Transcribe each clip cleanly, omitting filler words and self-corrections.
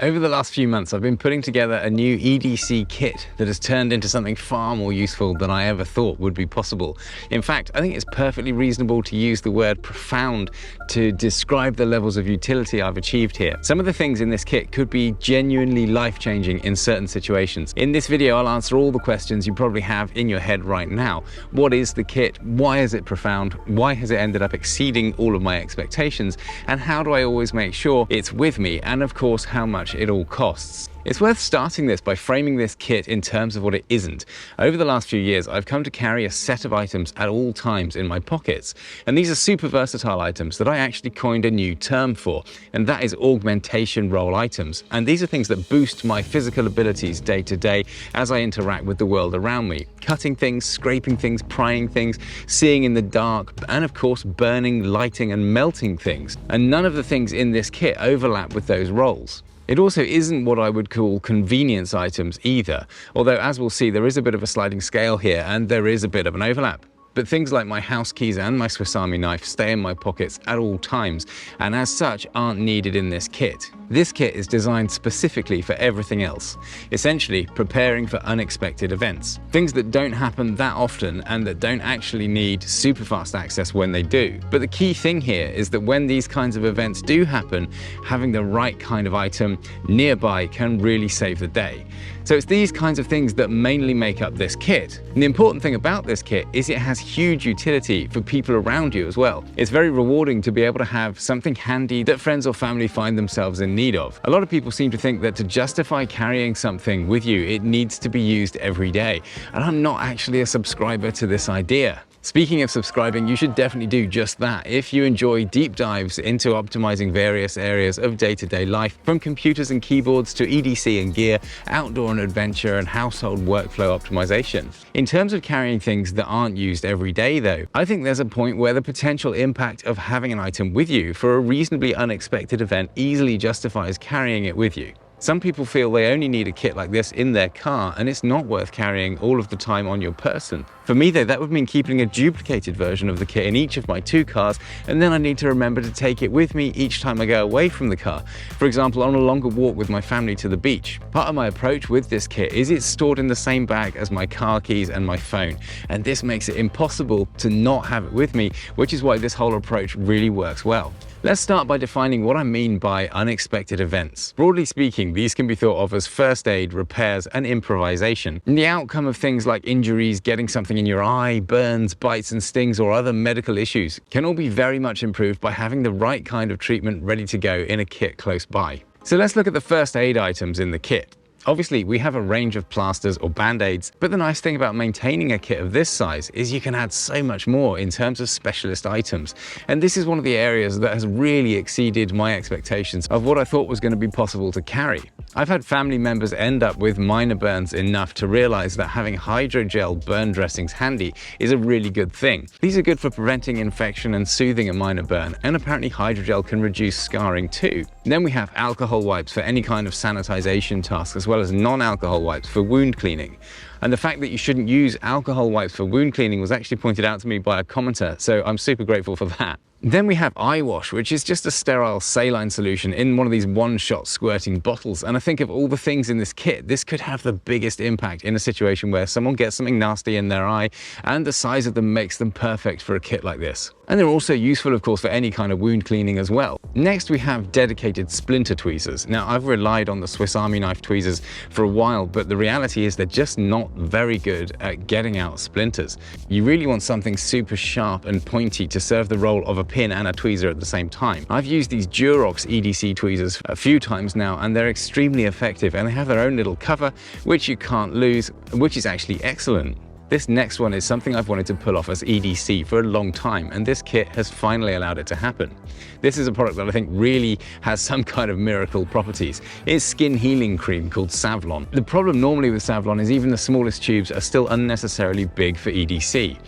Over the last few months, I've been putting together a new EDC kit that has turned into something far more useful than I ever thought would be possible. In fact, I think it's perfectly reasonable to use the word profound to describe the levels of utility I've achieved here. Some of the things in this kit could be genuinely life-changing in certain situations. In this video, I'll answer all the questions you probably have in your head right now. What is the kit? Why is it profound? Why has it ended up exceeding all of my expectations? And how do I always make sure it's with me? And of course, how much it all costs. It's worth starting this by framing this kit in terms of what it isn't. Over the last few years, I've come to carry a set of items at all times in my pockets. And these are super versatile items that I actually coined a new term for, and that is augmentation role items. And these are things that boost my physical abilities day to day as I interact with the world around me. Cutting things, scraping things, prying things, seeing in the dark, and of course burning, lighting and melting things. And none of the things in this kit overlap with those roles. It also isn't what I would call convenience items either, although as we'll see there is a bit of a sliding scale here and there is a bit of an overlap. But things like my house keys and my Swiss Army knife stay in my pockets at all times, and as such aren't needed in this kit. This kit is designed specifically for everything else, essentially preparing for unexpected events. Things that don't happen that often and that don't actually need super fast access when they do. But the key thing here is that when these kinds of events do happen, having the right kind of item nearby can really save the day. So it's these kinds of things that mainly make up this kit. And the important thing about this kit is it has huge utility for people around you as well. It's very rewarding to be able to have something handy that friends or family find themselves in need of. A lot of people seem to think that to justify carrying something with you, it needs to be used every day. And I'm not actually a subscriber to this idea. Speaking of subscribing, you should definitely do just that if you enjoy deep dives into optimizing various areas of day-to-day life, from computers and keyboards to EDC and gear, outdoor and adventure, and household workflow optimization. In terms of carrying things that aren't used every day though, I think there's a point where the potential impact of having an item with you for a reasonably unexpected event easily justifies carrying it with you. Some people feel they only need a kit like this in their car and it's not worth carrying all of the time on your person. For me though, that would mean keeping a duplicated version of the kit in each of my two cars, and then I need to remember to take it with me each time I go away from the car. For example, on a longer walk with my family to the beach. Part of my approach with this kit is it's stored in the same bag as my car keys and my phone, and this makes it impossible to not have it with me, which is why this whole approach really works well. Let's start by defining what I mean by unexpected events. Broadly speaking, these can be thought of as first aid, repairs, and improvisation. And the outcome of things like injuries, getting something in your eye, burns, bites and stings, or other medical issues can all be very much improved by having the right kind of treatment ready to go in a kit close by. So let's look at the first aid items in the kit. Obviously, we have a range of plasters or band-aids, but the nice thing about maintaining a kit of this size is you can add so much more in terms of specialist items. And this is one of the areas that has really exceeded my expectations of what I thought was going to be possible to carry. I've had family members end up with minor burns enough to realize that having hydrogel burn dressings handy is a really good thing. These are good for preventing infection and soothing a minor burn, and apparently hydrogel can reduce scarring too. Then we have alcohol wipes for any kind of sanitization task, as well as non-alcohol wipes for wound cleaning. And the fact that you shouldn't use alcohol wipes for wound cleaning was actually pointed out to me by a commenter, so I'm super grateful for that. Then we have eye wash, which is just a sterile saline solution in one of these one-shot squirting bottles. And I think of all the things in this kit, this could have the biggest impact in a situation where someone gets something nasty in their eye, and the size of them makes them perfect for a kit like this. And they're also useful, of course, for any kind of wound cleaning as well. Next, we have dedicated splinter tweezers. Now, I've relied on the Swiss Army knife tweezers for a while, but the reality is they're just not very good at getting out splinters. You really want something super sharp and pointy to serve the role of a pin and a tweezer at the same time. I've used these Durox EDC tweezers a few times now, and they're extremely effective, and they have their own little cover, which you can't lose, which is actually excellent. This next one is something I've wanted to pull off as EDC for a long time, and this kit has finally allowed it to happen. This is a product that I think really has some kind of miracle properties. It's skin healing cream called Savlon. The problem normally with Savlon is even the smallest tubes are still unnecessarily big for EDC.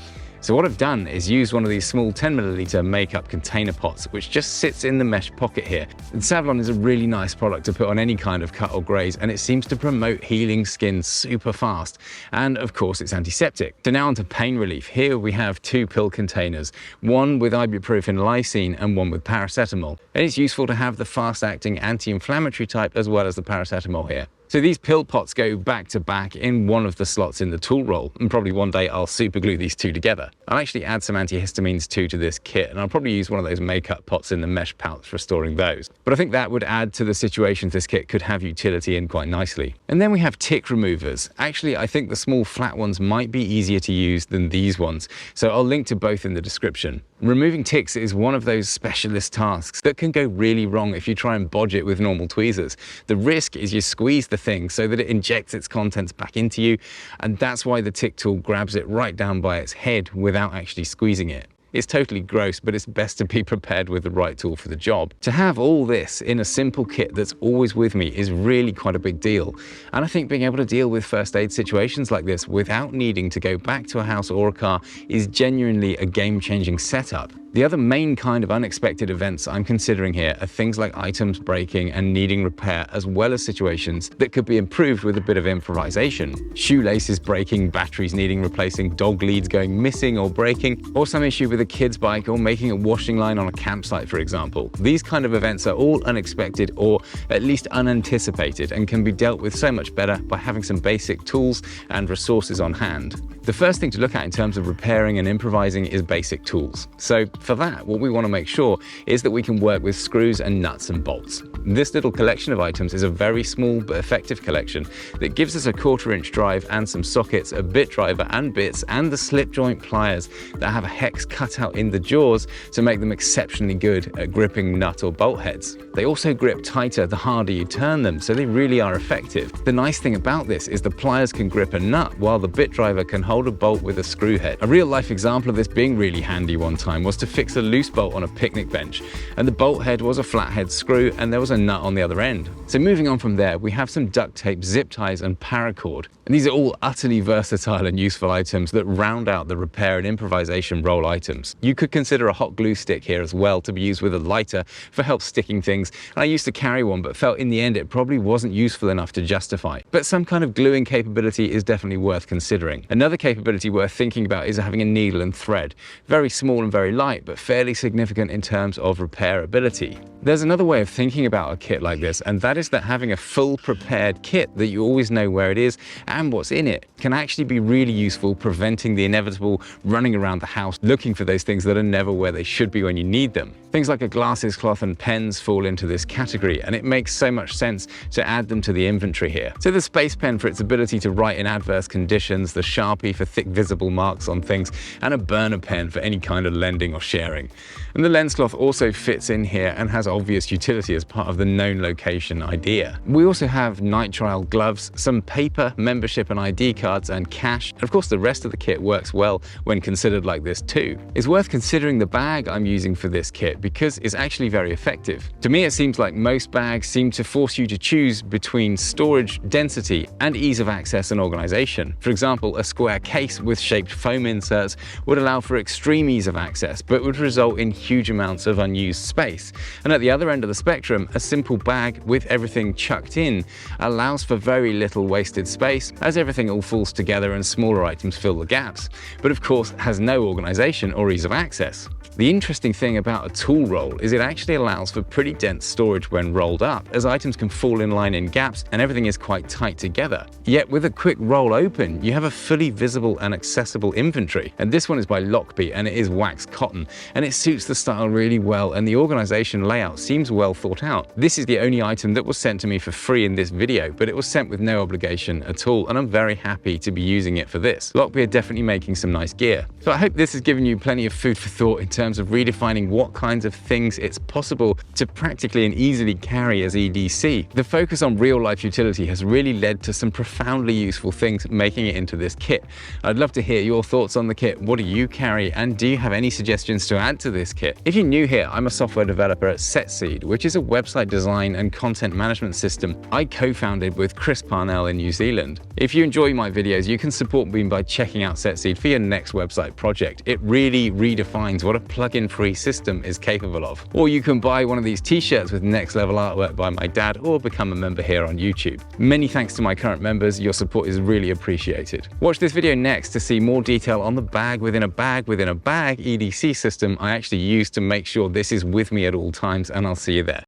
So what I've done is use one of these small 10ml makeup container pots, which just sits in the mesh pocket here. And Savlon is a really nice product to put on any kind of cut or graze, and it seems to promote healing skin super fast. And of course, it's antiseptic. So now onto pain relief. Here we have 2 pill containers, one with ibuprofen lysine and one with paracetamol. And it's useful to have the fast-acting anti-inflammatory type as well as the paracetamol here. So these pill pots go back to back in one of the slots in the tool roll, and probably one day I'll super glue these 2 together. I'll actually add some antihistamines too to this kit, and I'll probably use one of those makeup pots in the mesh pouch for storing those. But I think that would add to the situations this kit could have utility in quite nicely. And then we have tick removers. Actually, I think the small flat ones might be easier to use than these ones, so I'll link to both in the description. Removing ticks is one of those specialist tasks that can go really wrong if you try and bodge it with normal tweezers. The risk is you squeeze the thing so that it injects its contents back into you, and that's why the tick tool grabs it right down by its head without actually squeezing it. It's totally gross, but it's best to be prepared with the right tool for the job. To have all this in a simple kit that's always with me is really quite a big deal. And I think being able to deal with first aid situations like this without needing to go back to a house or a car is genuinely a game-changing setup. The other main kind of unexpected events I'm considering here are things like items breaking and needing repair, as well as situations that could be improved with a bit of improvisation. Shoelaces breaking, batteries needing replacing, dog leads going missing or breaking, or some issue with a kid's bike or making a washing line on a campsite, for example. These kind of events are all unexpected or at least unanticipated and can be dealt with so much better by having some basic tools and resources on hand. The first thing to look at in terms of repairing and improvising is basic tools. So for that, what we want to make sure is that we can work with screws and nuts and bolts. This little collection of items is a very small but effective collection that gives us a 1/4-inch drive and some sockets, a bit driver and bits, and the slip joint pliers that have a hex cut out in the jaws to make them exceptionally good at gripping nut or bolt heads. They also grip tighter the harder you turn them, so they really are effective. The nice thing about this is the pliers can grip a nut while the bit driver can hold a bolt with a screw head. A real life example of this being really handy one time was to fix a loose bolt on a picnic bench, and the bolt head was a flathead screw and there was a nut on the other end. So moving on from there, we have some duct tape, zip ties and paracord. And these are all utterly versatile and useful items that round out the repair and improvisation roll items. You could consider a hot glue stick here as well to be used with a lighter for help sticking things. And I used to carry one, but felt in the end it probably wasn't useful enough to justify. But some kind of gluing capability is definitely worth considering. Another capability worth thinking about is having a needle and thread. Very small and very light, but fairly significant in terms of repairability. There's another way of thinking about a kit like this, and that is that having a full prepared kit that you always know where it is and what's in it can actually be really useful, preventing the inevitable running around the house looking for those things that are never where they should be when you need them. Things like a glasses cloth and pens fall into this category, and it makes so much sense to add them to the inventory here. So the Space Pen for its ability to write in adverse conditions, the Sharpie for thick visible marks on things, and a burner pen for any kind of lending or sharing. And the lens cloth also fits in here and has obvious utility as part of the known location idea. We also have Nitrile Gloves, some paper, membership and ID cards, and cash. And of course the rest of the kit works well when considered like this too. It's worth considering the bag I'm using for this kit because it's actually very effective. To me it seems like most bags seem to force you to choose between storage, density and ease of access and organization. For example, a square case with shaped foam inserts would allow for extreme ease of access but would result in huge amounts of unused space. And at the other end of the spectrum, a simple bag with everything chucked in allows for very little wasted space as everything all falls together and smaller items fill the gaps, but of course has no organization or ease of access. The interesting thing about a tool roll is it actually allows for pretty dense storage when rolled up, as items can fall in line in gaps and everything is quite tight together. Yet with a quick roll open, you have a fully visible and accessible inventory. And this one is by Lochby and it is waxed cotton, and it suits the style really well, and the organization layout seems well thought out. This is the only item that was sent to me for free in this video, but it was sent with no obligation at all, and I'm very happy to be using it for this. Lochby are definitely making some nice gear. So I hope this has given you plenty plenty of food for thought in terms of redefining what kinds of things it's possible to practically and easily carry as EDC. The focus on real-life utility has really led to some profoundly useful things making it into this kit. I'd love to hear your thoughts on the kit. What do you carry, and do you have any suggestions to add to this kit? If you're new here, I'm a software developer at Setseed, which is a website design and content management system I co-founded with Chris Parnell in New Zealand. If you enjoy my videos, you can support me by checking out Setseed for your next website project. It really redefines what a plugin free system is capable of. Or you can buy one of these t-shirts with next level artwork by my dad, or become a member here on YouTube. Many thanks to my current members. Your support is really appreciated. Watch this video next to see more detail on the bag within a bag within a bag EDC system I actually use to make sure this is with me at all times, and I'll see you there.